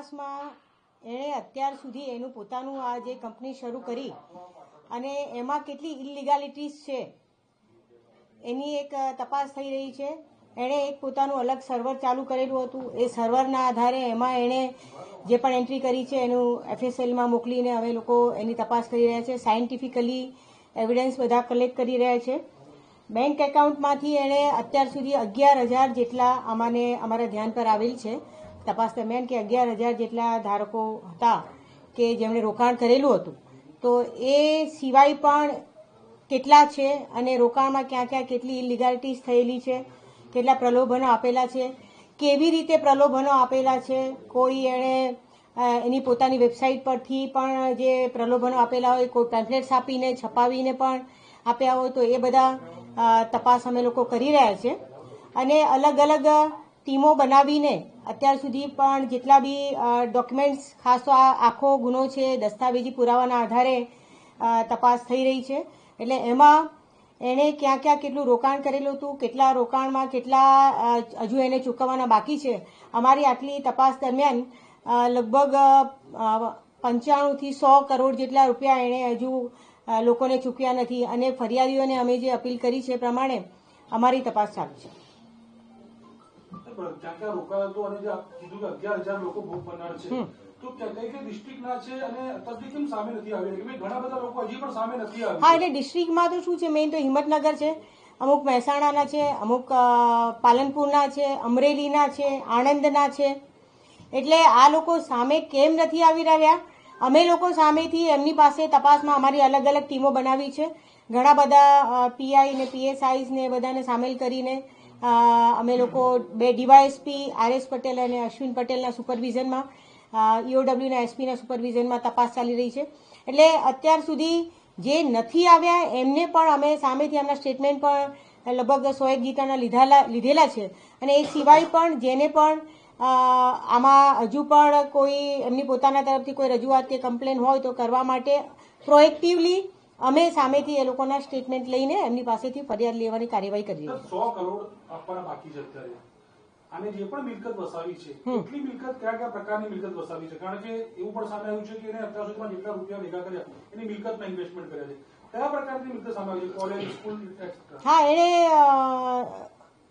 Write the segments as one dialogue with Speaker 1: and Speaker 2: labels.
Speaker 1: તપાસમાં એણે અત્યાર સુધી એનું પોતાનું આ જે કંપની શરૂ કરી અને એમાં કેટલી ઇલિગાલિટીઝ છે એની એક તપાસ થઈ રહી છે. એણે એક પોતાનું અલગ સર્વર ચાલુ કરેલું હતું. એ સર્વરના આધારે એમાં એણે જે પણ એન્ટ્રી કરી છે એનું FSLમાં મોકલીને અમે લોકો એની તપાસ કરી રહ્યા છે. સાયન્ટિફિકલી એવિડન્સ બધા કલેક્ટ કરી રહ્યા છે. બેંક એકાઉન્ટમાંથી એણે અત્યાર સુધી 11,000 જેટલા અમારા ધ્યાન પર આવેલ છે તપાસ દરમિયાન કે 11,000 જેટલા ધારકો હતા કે જેમણે રોકાણ કરેલું હતું. તો એ સિવાય પણ કેટલા છે અને રોકાણમાં ક્યાં ક્યાં કેટલી ઇલિગાલિટીઝ થયેલી છે, કેટલા પ્રલોભનો આપેલા છે, કેવી રીતે પ્રલોભનો આપેલા છે, કોઈ એણે એની પોતાની વેબસાઇટ પરથી પણ જે પ્રલોભનો આપેલા હોય, કોઈ પેમ્ફલેટ્સ આપીને છપાવીને પણ આપ્યા હોય, તો એ બધા તપાસ અમે લોકો કરી રહ્યા છે. અને અલગ અલગ ટીમો બનાવીને અત્યાર સુધી પણ જેટલા બી ડોક્યુમેન્ટ્સ, ખાસ તો આ આખો ગુનો છે દસ્તાવેજી પુરાવાના આધારે તપાસ થઈ રહી છે. એટલે એમાં એણે ક્યાં ક્યાં કેટલું રોકાણ કરેલું હતું, કેટલા રોકાણમાં કેટલા હજુ એને ચૂકવવાના બાકી છે. અમારી આટલી તપાસ દરમિયાન લગભગ 95 થી 100 કરોડ જેટલા રૂપિયા એણે હજુ લોકોને ચૂક્યા નથી. અને ફરિયાદીઓને અમે જે અપીલ કરી છે એ પ્રમાણે અમારી તપાસ ચાલુ છે. હા, એટલે ડિસ્ટ્રિક્ટમાં તો શું છે, મેઇન તો હિંમતનગર છે, અમુક મહેસાણાના છે, અમુક પાલનપુરના છે, અમરેલીના છે, આણંદના છે. એટલે આ લોકો સામે કેમ નથી આવી રહ્યા? અમે લોકો સામેથી એમની પાસે તપાસમાં અમારી અલગ અલગ ટીમો બનાવી છે. ઘણા બધા PI ને PSIs ને બધાને સામેલ કરીને અમે લોકો 2 DYSP RS પટેલ અને અશ્વિન પટેલના સુપરવિઝનમાં, EOWના SPના સુપરવિઝનમાં તપાસ ચાલી રહી છે. એટલે અત્યાર સુધી જે નથી આવ્યા એમને પણ અમે સામેથી એમના સ્ટેટમેન્ટ પણ લગભગ 101 જેટલાના લીધેલા છે. અને એ સિવાય પણ જેને પણ આમાં હજુ પણ કોઈ એમની પોતાના તરફથી કોઈ રજૂઆત કે કમ્પ્લેન હોય તો કરવા માટે પ્રોએક્ટિવલી અમે સામેથી એ લોકોના સ્ટેટમેન્ટ લઈને એમની પાસેથી ફરિયાદ લેવાની કાર્યવાહી કરી રહી છે.
Speaker 2: 100 કરોડ આપવાના બાકી છે અત્યારે. અને જે પણ મિલકત વસાવી છે એટલી મિલકત કયા કયા પ્રકારની મિલકત વસાવી છે? કારણ કે એવું પણ સામે આવ્યું છે કે એને અત્યાર સુધીમાં જેટલા રૂપિયા ભેગા કર્યા એની મિલકતમાં ઇન્વેસ્ટમેન્ટ કર્યા છે. કયા પ્રકારની મિલકત સામે આવી છે? College, school, et cetera.
Speaker 1: હા, એને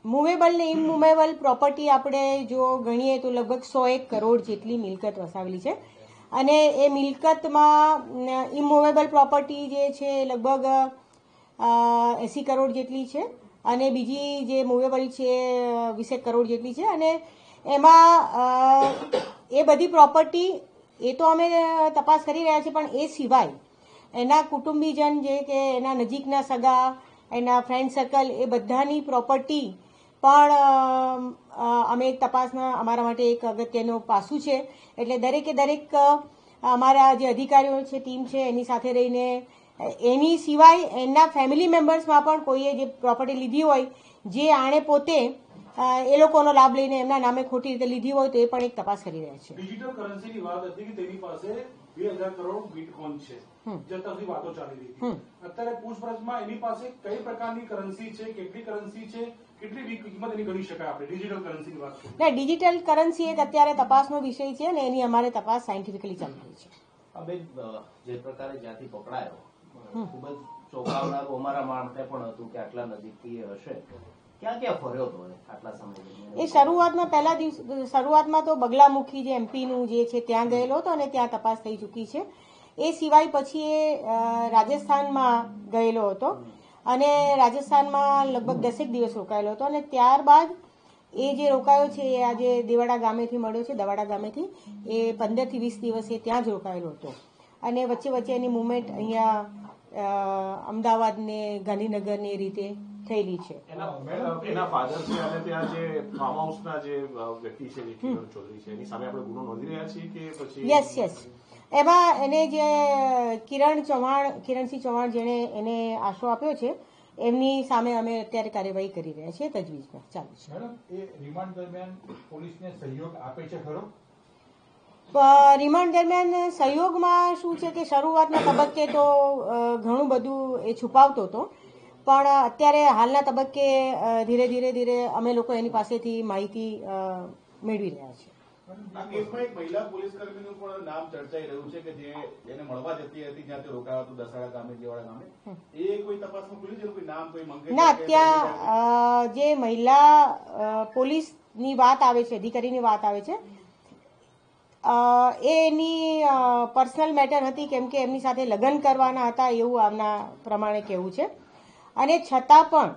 Speaker 1: મૂવેબલ ને ઇમૂવેબલ પ્રોપર્ટી આપણે જો ગણીએ તો લગભગ 101 કરોડ જેટલી મિલકત વસાવેલી છે. અને એ મિલકતમાં ઇમૂવેબલ પ્રોપર્ટી જે છે લગભગ 80 કરોડ જેટલી છે અને બીજી જે મૂવેબલ છે 20 કરોડ જેટલી છે. અને એમાં એ બધી પ્રોપર્ટી એ તો અમે તપાસ કરી રહ્યા છીએ, પણ એ સિવાય એના કુટુંબીજન જે કે એના નજીકના સગા, એના ફ્રેન્ડ સર્કલ, એ બધાની પ્રોપર્ટી પણ અમે તપાસના અમારા માટે એક અગત્યનું પાસું છે. એટલે દરેકે દરેક અમારા જે અધિકારીઓ છે, ટીમ છે, એની સાથે રહીને એની સિવાય એના ફેમિલી મેમ્બર્સમાં પણ કોઈએ જે પ્રોપર્ટી લીધી હોય, જે આણે પોતે એ લોકોનો લાભ લઈને એમના નામે ખોટી રીતે લીધી હોય, તો એ પણ એક તપાસ કરી રહ્યા છે.
Speaker 2: ડિજિટલ કરન્સીની વાત હતી કે તેની પાસે 2,000 કરોડ બિટકોઇન છે, જે અત્યાર વાતો ચાલી રહી હતી. અત્યારે પૂછપરછમાં એની પાસે કઈ પ્રકારની કરન્સી છે, કેટલી કરન્સી છે, કેટલી કિંમત એની ગણી શકાય આપણે ડિજિટલ કરન્સીની વાત કરીએ?
Speaker 1: ના, ડિજિટલ કરન્સી એક અત્યારે તપાસનો વિષય છે અને એની અમારે તપાસ સાયન્ટિફિકલી ચાલી રહી છે.
Speaker 3: જે પ્રકારે જ્યાંથી પકડાયો ખૂબ જ ચોંકાવનારું અમારા માટે પણ હતું કે આટલા નજીકથી હશે. ક્યાં ક્યાં ફર્યો હતો આટલા સમય?
Speaker 1: એ શરૂઆતમાં તો બગલામુખી જે MPનું જે છે ત્યાં ગયેલો હતો અને ત્યાં તપાસ થઈ ચૂકી છે. એ સિવાય પછી એ રાજસ્થાનમાં ગયેલો હતો અને રાજસ્થાનમાં લગભગ 10 દિવસ રોકાયેલો હતો. અને ત્યારબાદ એ જે રોકાયો છે એ આજે દેવાડા ગામેથી મળ્યો છે. દવાડા ગામેથી એ 15 થી 20 દિવસ એ ત્યાં જ રોકાયેલો હતો. અને વચ્ચે વચ્ચે એની મુવમેન્ટ અહીંયા અમદાવાદ ને ગાંધીનગર ને એ રીતે થયેલી છે.
Speaker 4: એના ફાધર છે અને ત્યાં જે ફાર્મ હાઉસના જે વ્યક્તિ છે કિરણ ચૌધરી છે, એની સામે આપણે ગુનો નોંધી રહ્યા છીએ કે પછી?
Speaker 1: યસ. એમાં એને જે કિરણસિંહ ચૌહાણ જેને એને આશરો આપ્યો છે એમની સામે અમે અત્યારે કાર્યવાહી કરી રહ્યા છીએ, તજવીજમાં ચાલુ છે.
Speaker 5: મેડમ, એ રિમાન્ડ દરમિયાન પોલીસને સહયોગ આપે છે ખરો?
Speaker 1: રિમાન્ડ દરમિયાન સહયોગમાં શું છે કે શરૂઆતના તબક્કે તો ઘણું બધું એ છુપાવતો હતો, પણ અત્યારે હાલના તબક્કે ધીરે ધીરે અમે લોકો એની પાસેથી માહિતી મેળવી રહ્યા છીએ.
Speaker 6: આ કેસમાં એક મહિલા પોલીસ કર્મીનું પણ નામ ચર્ચાઈ રહ્યું છે કે જેને મળવા જતી હતી જ્યાં તે રોકાયો હતો દસાડા ગામે જેવાડા ગામે એ કોઈ તપાસમાં ખુલ્યું છે કોઈ નામ કોઈ મંગે
Speaker 1: ના ત્યાં જે મહિલા પોલીસની વાત આવે છે, અધિકારીની વાત આવે છે, એ એની પર્સનલ મેટર હતી, કેમ કે એમની સાથે લગ્ન કરવાના હતા એવું આમના પ્રમાણે કહેવું છે. અને છતાં પણ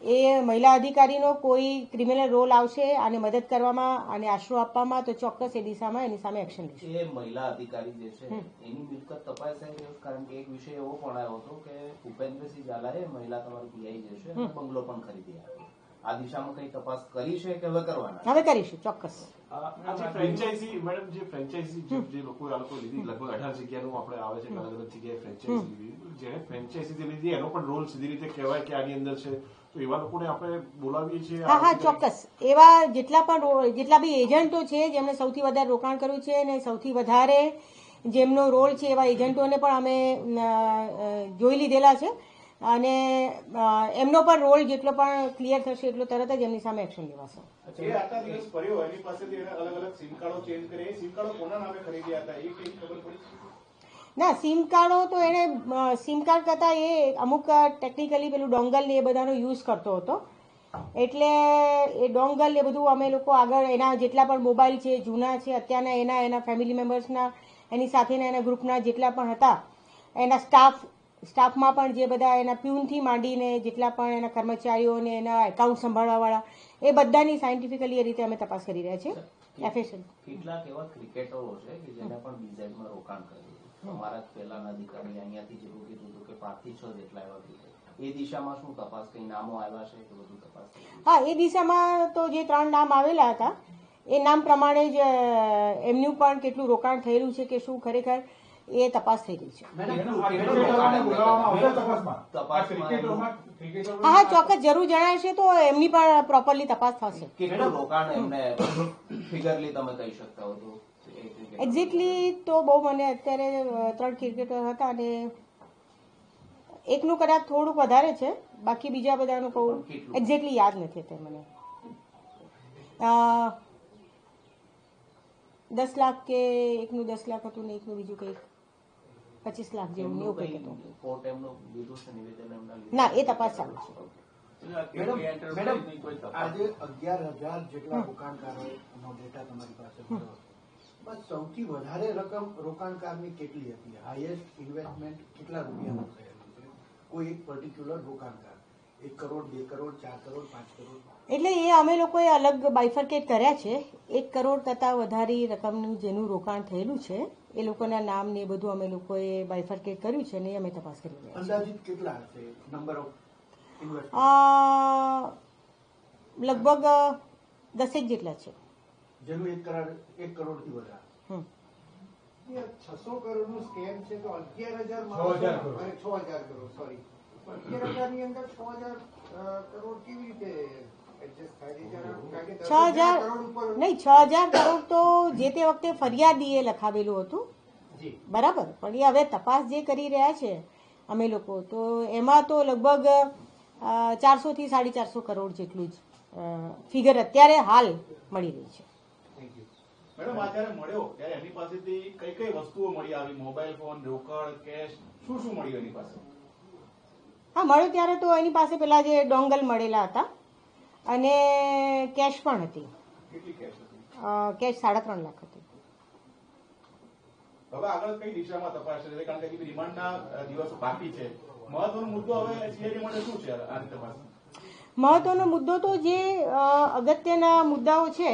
Speaker 1: એ મહિલા અધિકારીનો કોઈ ક્રિમિનલ રોલ આવશે અને મદદ કરવામાં અને આશરો આપવામાં તો ચોક્કસ એ દિશામાં એની સામે એક્શન લેશે.
Speaker 3: એ મહિલા અધિકારી જે છે એની મિલકત તપાસાઈ રહ્યો, કારણ કે એક વિષય એવો પણ આવ્યો હતો કે ભૂપેન્દ્રસિંહ ઝાલાએ મહિલા તમારી પીઆઈ જે છે બંગલો પણ ખરીદી આપ્યો. આ દિશામાં કઈ તપાસ કરી છે કે હવે કરવાના?
Speaker 1: હવે કરીશું ચોક્કસ.
Speaker 4: ફ્રેન્ચાઇઝી મેડમ, જે ફ્રેન્ચાઇઝી જે લોકો આ લોકો લીધી, લગભગ 18 જગ્યાનું આપણે આવે છે, અલગ અલગ જગ્યાએ ફ્રેન્ચાઇઝી લીધી, જેને ફ્રેન્ચાઇઝી લીધી એનો પણ રોલ સીધી રીતે કહેવાય કે આની અંદર છે, તો એવા લોકોને આપણે બોલાવીએ છીએ.
Speaker 1: હા ચોક્કસ. એવા જેટલા બી એજન્ટો છે જેમણે સૌથી વધારે રોકાણ કર્યું છે અને સૌથી વધારે જેમનો રોલ છે એવા એજન્ટોને પણ અમે જોઈ લીધેલા છે અને એમનો પણ રોલ જેટલો પણ ક્લિયર થશે એટલો તરત જ એમની સામે એક્શન લેવાશે.
Speaker 6: જે આટલા દિવસ ફર્યો એની પાસેથી એને અલગ અલગ સિમ કાર્ડો ચેન્જ કરે, એ સિમ કાર્ડો કોના નામે ખરીદ્યા હતા એ કઈ ખબર પડી?
Speaker 1: ના, સિમ કાર્ડો તો એને સિમ કાર્ડ કરતાં એ અમુક ટેકનિકલી પેલું ડોંગલ ને એ બધાનો યુઝ કરતો હતો, એટલે એ ડોંગલ એ બધું અમે લોકો આગળ એના જેટલા પણ મોબાઈલ છે જૂના છે અત્યારના એના ફેમિલી મેમ્બર્સના એની સાથેના એના ગ્રુપના જેટલા પણ હતા એના સ્ટાફમાં પણ જે બધા એના પ્યુનથી માંડીને જેટલા પણ એના કર્મચારીઓને એના એકાઉન્ટ સંભાળવાવાળા એ બધાની સાયન્ટિફિકલી એ રીતે અમે તપાસ કરી રહ્યા છીએ. એફએસએલ
Speaker 3: કેટલાક એવા ક્રિકેટરો છે કે જેને પણ બીઝેડમાં રોકાણ કર્યું. અમારા પહેલાના અધિકારી અહીંયાથી જેવું કીધું હતું કે 5 થી 6 જેટલા એવા ક્રિકેટ, એ દિશામાં શું તપાસ, કઈ નામો આવ્યા છે કે બધું તપાસ?
Speaker 1: હા, એ દિશામાં તો જે 3 નામ આવેલા હતા એ નામ પ્રમાણે જ એમનું પણ કેટલું રોકાણ થયેલું છે કે શું ખરેખર એ તપાસ થઈ રહી છે. હા ચોક્કસ જરૂર જણાશે તો એમની પણ પ્રોપરલી તપાસ થશે.
Speaker 3: કેટલું રોકાણ એમને ફિગરલી તમે કહી શકતા હો તો?
Speaker 1: એક્ઝેક્ટલી તો બહુ મને અત્યારે 3 ક્રિકેટર હતા અને એકનું કદાચ થોડુંક વધારે છે, બાકી બીજા બધાનું કહું એક્ઝેક્ટલી યાદ નથી અત્યારે મને. 10 લાખ કે એકનું 10 લાખ હતું ને એકનું બીજું કંઈક 25 લાખ જેવું એવું કંઈક હતું.
Speaker 3: કોર્ટ એમનું લીધું છે નિવેદન એમના?
Speaker 1: ના, એ તપાસ ચાલુ છે.
Speaker 7: મેડમ, આજે 11,000 જેટલા રોકાણકારોનો ડેટા તમારી પાસે મળ્યો, બસ સૌથી વધારે રકમ રોકાણકારની કેટલી હતી? હાઈએસ્ટ ઇન્વેસ્ટમેન્ટ કેટલા રૂપિયાનું થયેલું છે કોઈ એક પર્ટિક્યુલર રોકાણકાર? 1 કરોડ, 2 કરોડ, 4 કરોડ, 5 કરોડ?
Speaker 1: એટલે એ અમે લોકોએ અલગ બાયફર્કેટ કર્યા છે. 1 કરોડ કરતાં વધારે રકમનું જેનું રોકાણ થયેલું છે એ લોકોના નામ ને એ બધું અમે લોકોએ બાયફર્કેટ કર્યું છે ને અમે તપાસ કરી રહ્યા છીએ.
Speaker 7: અંદાજિત કેટલા હશે નંબર ઓફ ઇન્વેસ્ટમેન્ટ?
Speaker 1: લગભગ 10 જેટલા છે.
Speaker 7: જેનું 1 કરોડથી વધારે? 600 કરોડનું સ્કેમ છે તો 11,000 કરોડ, સોરી, 11,000 ની અંદર 6,000 કરોડ કેવી રીતે એડજસ્ટ થાય?
Speaker 1: 6,000 કરોડ તો જે તે વખતે ફરિયાદીએ લખાવેલું હતું, બરાબર, પણ એ હવે તપાસ જે કરી રહ્યા છે અમે લોકો તો એમાં તો લગભગ 400 થી 450 કરોડ જેટલું જ ફિગર અત્યારે હાલ મળી રહી છે.
Speaker 6: મેડમ, આ જયારે મળ્યો ત્યારે એની પાસેથી કઈ કઈ વસ્તુઓ મળી આવી? મોબાઈલ ફોન, રોકડ, કેશ, શું શું મળ્યું એની પાસે?
Speaker 1: હા, મળ્યો ત્યારે તો એની પાસે પેલા જે ડોંગલ મળેલા હતા અને કેશ પણ હતી.
Speaker 6: કેટલી કેશ હતી?
Speaker 1: કેશ 3.5 લાખ હતી.
Speaker 6: હવે આગળ કઈ દિશામાં તપાસ છે? કારણ કે રિમાન્ડના દિવસો બાકી છે. મહત્વનો મુદ્દો હવે સીઆઈડી માટે શું છે આની તપાસ?
Speaker 1: મહત્વનો મુદ્દો તો જે અગત્યના મુદ્દાઓ છે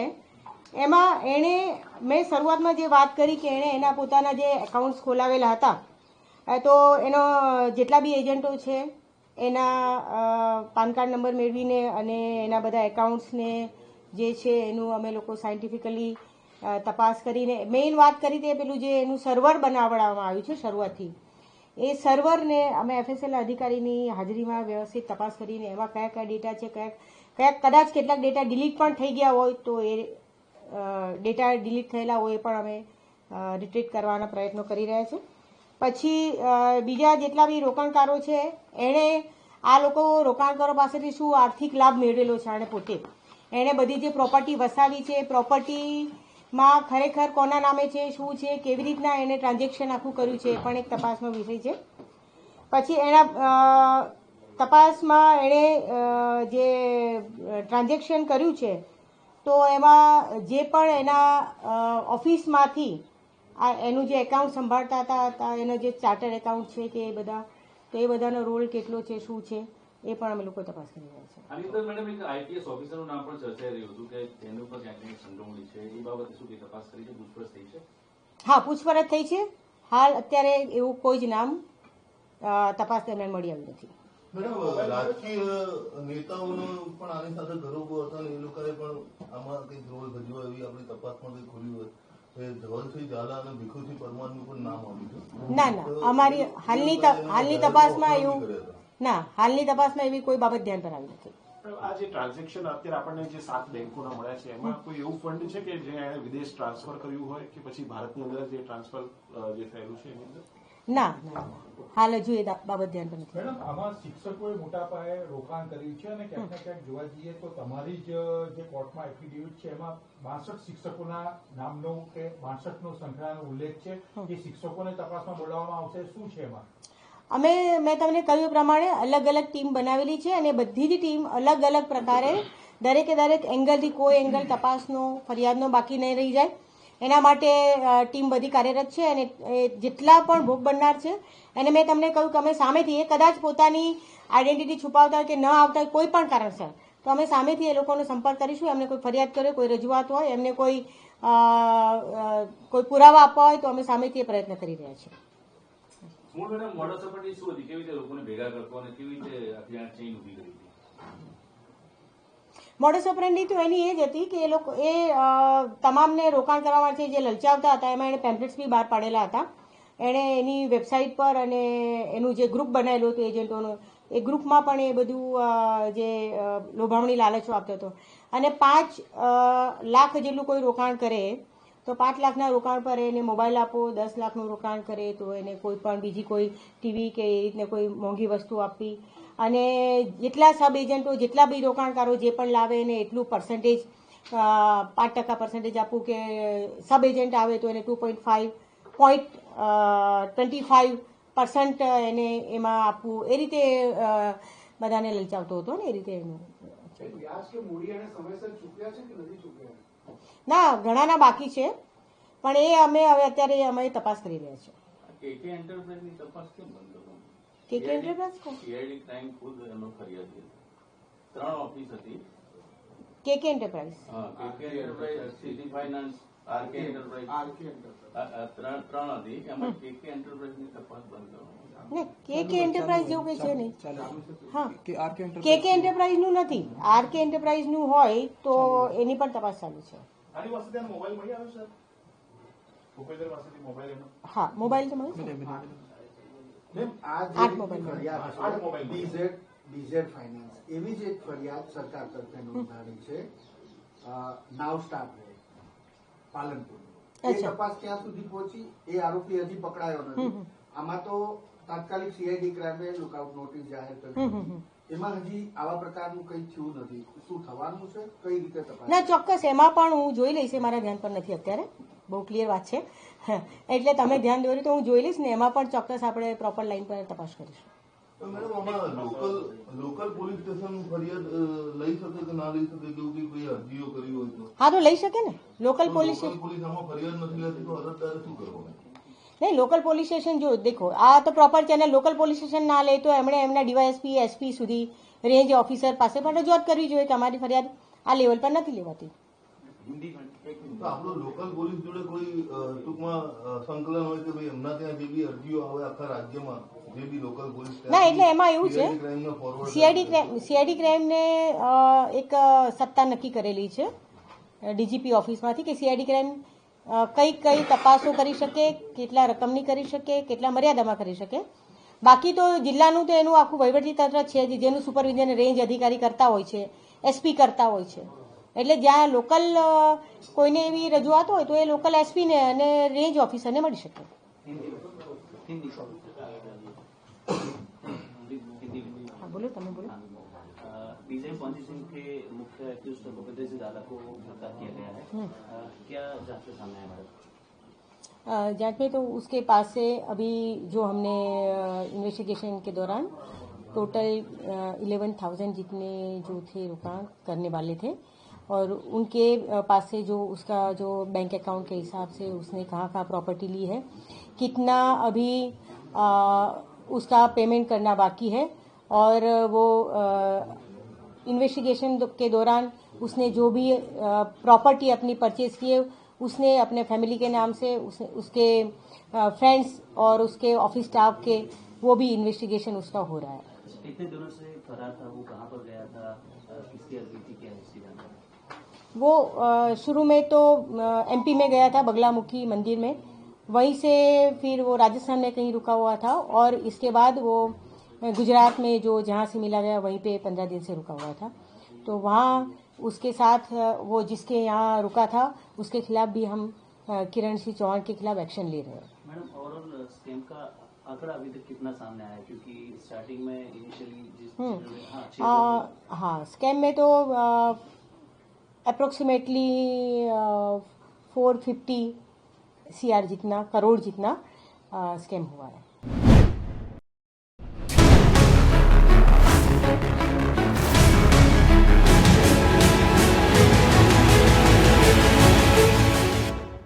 Speaker 1: એમાં મેં શરૂઆતમાં જે વાત કરી કે એણે એના પોતાના જે એકાઉન્ટ્સ ખોલાવેલા હતા તો એનો જેટલા બી એજન્ટો છે એના પાન કાર્ડ નંબર મેળવીને અને એના બધા એકાઉન્ટ્સને જે છે એનું અમે લોકો સાયન્ટિફિકલી તપાસ કરીને મેઇન વાત કરી તે પેલું જે એનું સર્વર બનાવવામાં આવ્યું છે શરૂઆતથી, એ સર્વરને અમે એફએસએલ અધિકારીની હાજરીમાં વ્યવસ્થિત તપાસ કરીને એમાં કયા કયા ડેટા છે, કયા કદાચ કેટલાક ડેટા ડિલીટ પણ થઈ ગયા હોય તો એ ડેટા ડિલીટ થયેલા હોય પણ અમે રિટ્રીટ કરવાના પ્રયત્નો કરી રહ્યા છે. પછી બીજા જેટલા બી રોકાણકારો છે એણે આ લોકો રોકાણકારો પાસેથી શું આર્થિક લાભ મેળવેલો છે અને પોતે એણે બધી જે પ્રોપર્ટી વસાવી છે પ્રોપર્ટી માં ખરેખર કોના નામે છે, શું છે, કેવી રીતના એને ટ્રાન્ઝેક્શન આખું કર્યું છે, એ પણ એક તપાસનો વિષય છે. પછી એના તપાસમાં એણે જે ટ્રાન્ઝેક્શન કર્યું છે તો એમાં જે પણ એના ઓફિસમાંથી એનું જે એકાઉન્ટ સંભાળતા હતા એનો જે ચાર્ટર એકાઉન્ટ છે કે એ બધા, તો એ બધાનો રોલ કેટલો છે, શું છે, એ પણ અમે લોકો તપાસ કરી રહ્યા છીએ.
Speaker 8: આની અંદર મેડમ એક આઈપીએસ ઓફિસરનું નામ પણ ચર્ચાઈ રહ્યું હતું કે તેનું પણ ક્યાંક ક્યાંક સંડોવણી છે, એ બાબતે શું કઈ તપાસ કરી છે, પૂછપરછ થઈ છે?
Speaker 1: હા, પૂછપરછ થઈ છે. હાલ અત્યારે એવું કોઈ જ નામ તપાસ દરમિયાન મળી આવ્યું નથી.
Speaker 9: મેડમ, રાજકીય નેતાઓનો પણ આની સાથે ગરોબો હતા ને એ લોકોએ પણ આમાં કંઈક રોલ ભજવ્યો એવી આપણી તપાસમાં કંઈક ખુલ્યું હોય. ધવલસિંહ ઝાલા અને ભીખુસિંહ પરમારનું પણ નામ આવ્યું છે.
Speaker 1: ના, અમારી હાલની તપાસમાં એવું ના, હાલની તપાસમાં એવી કોઈ બાબત ધ્યાન પર આવી નથી.
Speaker 4: આ જે ટ્રાન્ઝેક્શન અત્યારે આપણને જે 7 બેંકોના મળ્યા છે એમાં કોઈ એવું ફંડ છે કે જે એણે વિદેશ ટ્રાન્સફર કર્યું હોય કે પછી ભારતની અંદર જે ટ્રાન્સફર જે થયેલું છે એની અંદર?
Speaker 1: ના, હાલ હજુ એ બાબત ધ્યાન પર નથી.
Speaker 5: મેડમ, આમાં શિક્ષકોએ મોટા પાયે રોકાણ કર્યું છે અને ક્યાંક ને ક્યાંક જોવા જઈએ તો તમારી જ જે કોર્ટમાં એફિડેવિટ છે એમાં 62 શિક્ષકોના નામનો કે 62નો સંખ્યાનો ઉલ્લેખ છે. એ શિક્ષકોને તપાસમાં બોલાવવામાં આવશે, શું છે એમાં?
Speaker 1: મેં તમને કહ્યું પ્રમાણે અલગ અલગ ટીમ બનાવેલી છે અને બધી જ ટીમ અલગ અલગ પ્રકારે દરેક એંગલથી કોઈ એંગલ તપાસનો, ફરિયાદનો બાકી નહીં રહી જાય એના માટે ટીમ બધી કાર્યરત છે. અને જેટલા પણ ભોગ બનનાર છે એને મેં તમને કહ્યું કે અમે સામેથી, એ કદાચ પોતાની આઈડેન્ટિટી છુપાવતા હોય કે ન આવતા હોય કોઈ પણ કારણસર, તો અમે સામેથી એ લોકોનો સંપર્ક કરીશું. એમને કોઈ ફરિયાદ કરે, કોઈ રજૂઆત હોય, એમને કોઈ પુરાવા આપવા હોય તો અમે સામેથી એ પ્રયત્ન કરી રહ્યા છીએ.
Speaker 8: મૂળ મેડમ મોડસ ઓપરેન્ડી શું હતી, કેવી રીતે લોકોને ભેગા કરતો અને કેવી રીતે આખી આ ચેઇન ઉભી કરી હતી?
Speaker 1: મોડસ ઓપરેન્ડી તો એની એ જ હતી કે એ લોકો તમામને રોકાણ કરવા માટે જે લલચાવતા હતા એમાં એણે પેમ્પલેટ્સ બી બહાર પાડેલા હતા. એણે એની વેબસાઇટ પર અને એનું જે ગ્રુપ બનાવેલું હતું એજન્ટોનું, એ ગ્રુપમાં પણ એ બધું જે લોભામણી લાલચો આપતો હતો. અને 5 લાખ જેટલું કોઈ રોકાણ કરે તો 5 લાખના રોકાણ પર એને મોબાઈલ આપો, 10 લાખનું રોકાણ કરે તો એને કોઈ પણ બીજી કોઈ ટીવી કે એ રીતને કોઈ મોંઘી વસ્તુ આપવી. અને જેટલા સબ એજન્ટો, જેટલા બી રોકાણકારો જે પણ લાવે એને એટલું પર્સન્ટેજ, 5% આપવું કે સબ એજન્ટ આવે તો એને 2.25% એને એમાં આપવું. એ રીતે બધાને લલચાવતો હતો ને એ રીતે એનું. ના, ઘણાના બાકી છે પણ એ અમે હવે અત્યારે અમે તપાસ કરી રહ્યા છીએ.
Speaker 8: કેકે એન્ટરપ્રાઇઝની તપાસ કેમ બંધ કરવાની?
Speaker 1: કેકે એન્ટરપ્રાઇઝ
Speaker 8: સીઆઈડી ક્રાઇમ ખુદ એનો ફરિયાદ હતી. 3 ઓફિસ હતી.
Speaker 1: KK enterprise,
Speaker 8: KK enterprise, city finance, RK enterprise, 3 હતી. એમાં કેકે એન્ટરપ્રાઇઝની તપાસ બંધ કરવાની.
Speaker 1: કેકે એન્ટરપ્રાઇઝ જેવું કઈ છે નહીં. હા, કેકે એન્ટરપ્રાઇઝનું નથી, આરકે એન્ટરપ્રાઇઝનું હોય તો એની પણ તપાસ ચાલુ છે.
Speaker 6: આની પાસે ત્યાં મોબાઈલ મળી આવ્યો સર? ભૂપેન્દ્ર પાસેથી મોબાઈલ એનો?
Speaker 1: હા, મોબાઈલ તો મળી.
Speaker 7: આ
Speaker 1: 8 મોબાઈલ
Speaker 7: ફરિયાદ ડીઝેડ ફાઇનાન્સ, એવી જ એક ફરિયાદ સરકાર તરફે નોંધાવી છે નાવ સ્ટાર્ટ પાલનપુર. એ તપાસ ક્યાં સુધી પહોંચી એ આરોપી હજી પકડાયો નથી. આમાં તો તાત્કાલિક સીઆઈડી ક્રાઇમે લુકઆઉટ નોટિસ જાહેર કરી. એમાં હજી આવા પ્રકારનું કંઈ થયું નથી. શું થવાનું છે, કઈ રીતે તપાસ?
Speaker 1: ના, ચોક્કસ એમાં પણ હું જોઈ લઈશ. એ મારા ધ્યાન પર નથી અત્યારે, બહુ ક્લિયર વાત છે. એટલે તમે ધ્યાન દોર્યું તો હું જોઈ લઈશ ને એમાં પણ ચોક્કસ આપણે પ્રોપર લાઈન પર તપાસ કરીશું.
Speaker 9: મેડમ, આમાં લોકલ પોલીસ સ્ટેશન ફરિયાદ લઈ શકે કે ના લઈ શકે, કેવું કે કોઈ અરજીઓ કરી હોય તો?
Speaker 1: હા, તો લઈ શકે ને. લોકલ પોલીસ
Speaker 9: આમાં ફરિયાદ નથી લેતી તો અરજદારે શું કરવાનું?
Speaker 1: નહીં, લોકલ પોલીસ સ્ટેશન જો દેખો, આ તો પ્રોપર છે. અને લોકલ પોલીસ સ્ટેશન ના લે તો એમણે એમના ડીવાયએસપી, એસપી સુધી, રેન્જ ઓફિસર પાસે પણ રજૂઆત કરવી જોઈએ કે અમારી ફરિયાદ આ લેવલ પર નથી લેવાતી.
Speaker 9: આપણું લોકલ પોલીસ જોડે કોઈ ટૂંકમાં સંકલન હોય કે ભાઈ એમના ત્યાં જે બી અરજીઓ આવે આખા રાજ્યમાં જે બી લોકલ પોલીસ?
Speaker 1: ના, એટલે એમાં એવું છે, સીઆઈડી ક્રાઇમને એક સત્તા નક્કી કરેલી છે ડીજીપી ઓફિસમાંથી કે સીઆઈડી ક્રાઇમ કઈ તપાસો કરી શકે, કેટલા રકમની કરી શકે, કેટલા મર્યાદામાં કરી શકે. બાકી તો જિલ્લાનું તો એનું આખું વહીવટી તંત્ર છે જેનું સુપરવિઝન રેન્જ અધિકારી કરતા હોય છે, એસપી કરતા હોય છે. એટલે જ્યાં લોકલ કોઈને એવી રજૂઆત હોય તો એ લોકલ એસપીને અને રેન્જ ઓફિસરને મળી શકે. હા, બોલો, તમે બોલો.
Speaker 10: डीजे पंजी सिंह के मुख्य एक्यूज भूपेंद्र सिंह झाला को गिरफ्तार किया गया है। क्या जांच में सामने आया मैडम?
Speaker 1: जांच में तो उसके पास से अभी जो हमने इन्वेस्टिगेशन के दौरान टोटल 11,000 जितने जो थे रोकाण करने वाले थे और उनके पास से जो उसका जो बैंक अकाउंट के हिसाब से उसने कहाँ प्रॉपर्टी ली है, कितना अभी उसका पेमेंट करना बाकी है और वो इन्वेस्टिगेशन के दौरान उसने जो भी प्रॉपर्टी अपनी परचेज की है उसने अपने फैमिली के नाम से उसके फ्रेंड्स और उसके ऑफिस स्टाफ के वो भी इन्वेस्टिगेशन उसका हो रहा है।
Speaker 10: इतने दिनों से फरार था, वो कहाँ पर गया था, किसकी एक्टिविटी क्या है इसकी जानकारी?
Speaker 1: वो शुरू में तो एमपी में गया था, बगलामुखी मंदिर में, वहीं से फिर वो राजस्थान में कहीं रुका हुआ था और इसके बाद वो गुजरात में जो जहाँ से मिला गया वहीं पे 15 दिन से रुका हुआ था। तो वहाँ उसके साथ वो जिसके यहाँ रुका था उसके खिलाफ भी हम किरण सिंह चौहान के खिलाफ एक्शन ले रहे हैं।
Speaker 10: मैडम, ओवरऑल स्कैम का आंकड़ा अभी तक कितना सामने आया है? क्योंकि स्टार्टिंग में इनिशियली
Speaker 1: हाँ, स्कैम में तो अप्रोक्सीमेटली 450 CR जितना, करोड़ जितना स्कैम हुआ है।